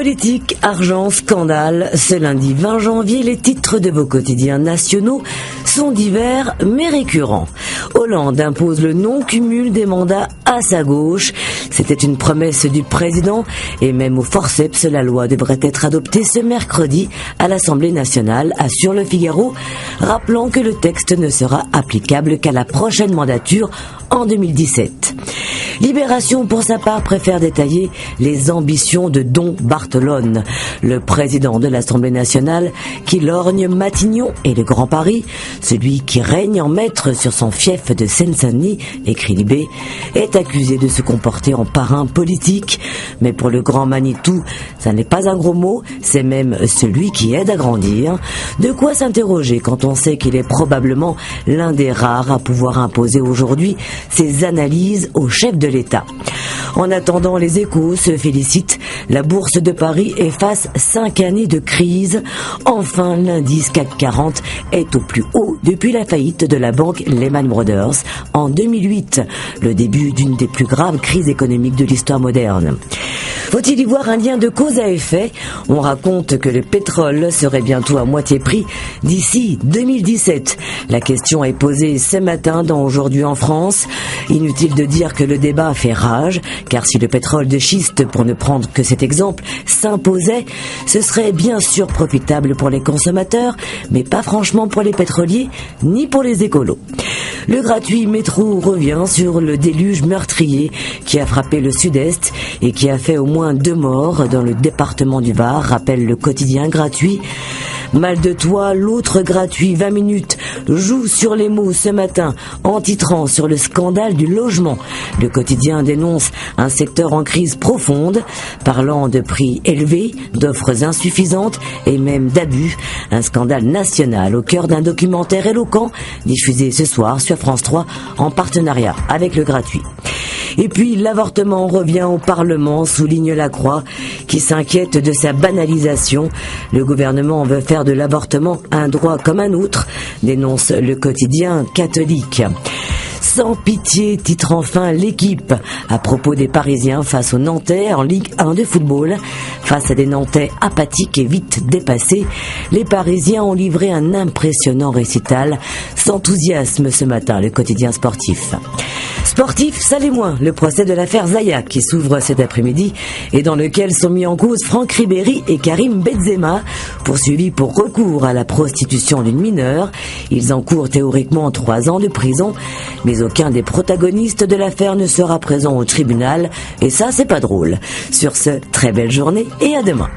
Politique, argent, scandale. Ce lundi 20 janvier, les titres de vos quotidiens nationaux sont divers mais récurrents. Hollande impose le non-cumul des mandats à sa gauche. C'était une promesse du président et même au forceps, la loi devrait être adoptée ce mercredi à l'Assemblée nationale, assure Le Figaro, rappelant que le texte ne sera applicable qu'à la prochaine mandature en 2017. Libération, pour sa part, préfère détailler les ambitions de Don Barthelone, le président de l'Assemblée nationale qui lorgne Matignon et le Grand Paris. Celui qui règne en maître sur son fief de Seine-Saint-Denis, écrit Libé, est accusé de se comporter en parrain politique. Mais pour le grand Manitou, ça n'est pas un gros mot, c'est même celui qui aide à grandir. De quoi s'interroger quand on sait qu'il est probablement l'un des rares à pouvoir imposer aujourd'hui ses analyses au chef de l'État. En attendant, les Échos se félicitent. La bourse de Paris efface 5 années de crise. Enfin, l'indice CAC 40 est au plus haut depuis la faillite de la banque Lehman Brothers en 2008, le début d'une des plus graves crises économiques de l'histoire moderne. Faut-il y voir un lien de cause à effet? On raconte que le pétrole serait bientôt à moitié prix d'ici 2017. La question est posée ce matin dans Aujourd'hui en France. Inutile de dire que le débat fait rage, car si le pétrole de schiste, pour ne prendre que cet exemple, s'imposait, ce serait bien sûr profitable pour les consommateurs, mais pas franchement pour les pétroliers, ni pour les écolos. Le gratuit métro revient sur le déluge meurtrier qui a frappé le sud-est et qui a fait au moins 2 morts dans le département du Var, rappelle le quotidien Gratuit. Mal de toit, l'autre gratuit 20 minutes joue sur les mots ce matin en titrant sur le scandale du logement. Le quotidien dénonce un secteur en crise profonde, parlant de prix élevés, d'offres insuffisantes et même d'abus. Un scandale national au cœur d'un documentaire éloquent diffusé ce soir sur France 3 en partenariat avec le Gratuit. Et puis l'avortement revient au Parlement, souligne La Croix, qui s'inquiète de sa banalisation. Le gouvernement veut faire de l'avortement un droit comme un autre, dénonce le quotidien Catholique. Sans pitié, titre enfin L'Équipe, à propos des Parisiens face aux Nantais en Ligue 1 de football. Face à des Nantais apathiques et vite dépassés, les Parisiens ont livré un impressionnant récital. S'enthousiasme ce matin, le quotidien sportif. Sportif, ça l'est moins, le procès de l'affaire Zaya qui s'ouvre cet après-midi et dans lequel sont mis en cause Franck Ribéry et Karim Benzema, poursuivis pour recours à la prostitution d'une mineure. Ils encourent théoriquement 3 ans de prison, mais aucun des protagonistes de l'affaire ne sera présent au tribunal, et ça c'est pas drôle. Sur ce, très belle journée et à demain.